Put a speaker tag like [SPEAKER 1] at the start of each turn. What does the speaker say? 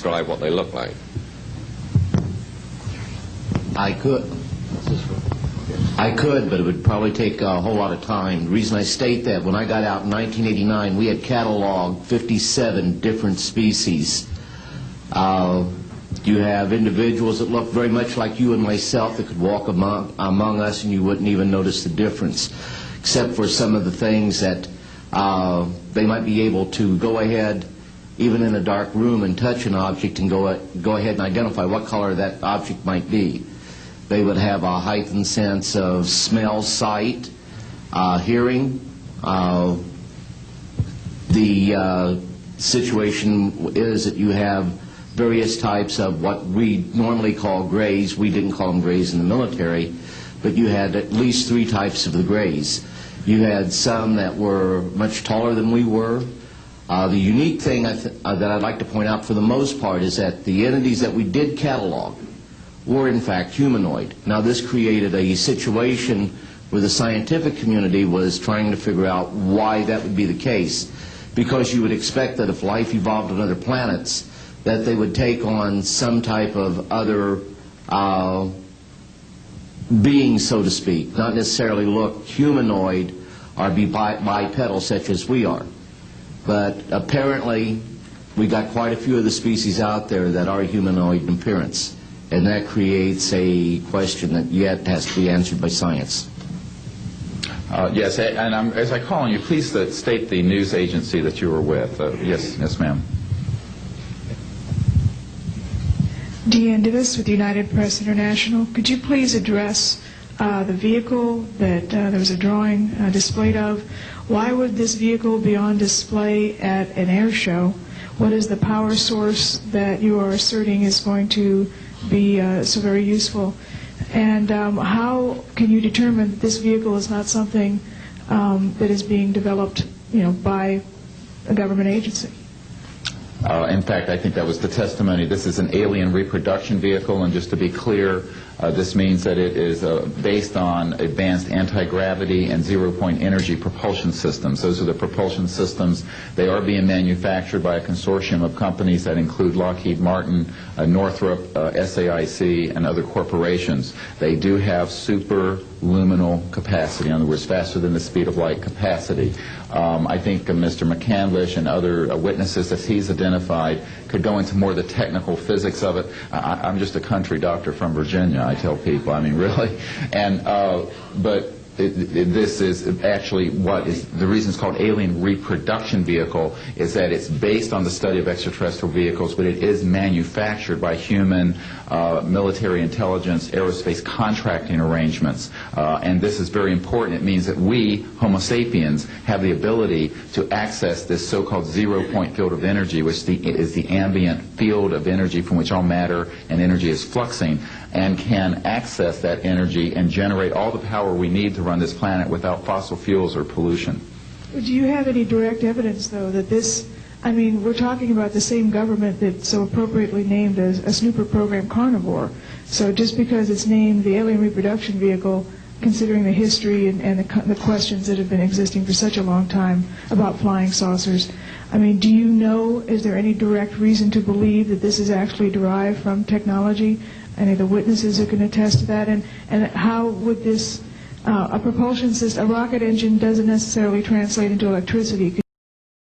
[SPEAKER 1] describe what they look like?
[SPEAKER 2] I could, but it would probably take a whole lot of time. The reason I state that, when I got out in 1989, we had cataloged 57 different species. You have individuals that look very much like you and myself that could walk among us and you wouldn't even notice the difference, except for some of the things that they might be able to go ahead, even in a dark room, and touch an object and go ahead and identify what color that object might be. They would have a heightened sense of smell, sight, hearing. The situation is that you have various types of what we normally call grays. We didn't call them grays in the military, but you had at least 3 types of the grays. You had some that were much taller than we were. The unique thing that I'd like to point out for the most part is that the entities that we did catalog were in fact humanoid. Now this created a situation where the scientific community was trying to figure out why that would be the case, because you would expect that if life evolved on other planets, that they would take on some type of other being, so to speak, not necessarily look humanoid or be bipedal such as we are. But apparently we got quite a few of the species out there that are humanoid in appearance, and that creates a question that yet has to be answered by science.
[SPEAKER 3] Yes, and as I call on you, please state the news agency that you were with. Yes, ma'am.
[SPEAKER 4] Deanne Davis with United Press International. Could you please address the vehicle that there was a drawing displayed of? Why would this vehicle be on display at an air show? What is the power source that you are asserting is going to be so very useful? And how can you determine that this vehicle is not something that is being developed, by a government agency?
[SPEAKER 3] In fact, I think that was the testimony. This is an alien reproduction vehicle, and just to be clear, this means that it is based on advanced anti-gravity and zero-point energy propulsion systems. Those are the propulsion systems. They are being manufactured by a consortium of companies that include Lockheed Martin, Northrop, SAIC, and other corporations. They do have superluminal capacity, in other words, faster than the speed of light capacity. I think Mr. McCandlish and other witnesses that he's identified could go into more of the technical physics of it. I'm just a country doctor from Virginia, I tell people. I mean, really. And but this is actually what is the reason it's called alien reproduction vehicle, is that it's based on the study of extraterrestrial vehicles, but it is manufactured by human military intelligence, aerospace contracting arrangements. And this is very important. It means that we, Homo sapiens, have the ability to access this so-called zero-point field of energy, which is the ambient field of energy from which all matter and energy is fluxing, and can access that energy and generate all the power we need to run this planet without fossil fuels or pollution.
[SPEAKER 4] Do you have any direct evidence, though, that this, I mean, we're talking about the same government that's so appropriately named as a snooper program carnivore. So just because it's named the alien reproduction vehicle, considering the history and the questions that have been existing for such a long time about flying saucers, I mean, do you know, is there any direct reason to believe that this is actually derived from technology? Any of the witnesses who can attest to that? And how would this, a propulsion system, a rocket engine doesn't necessarily translate into electricity.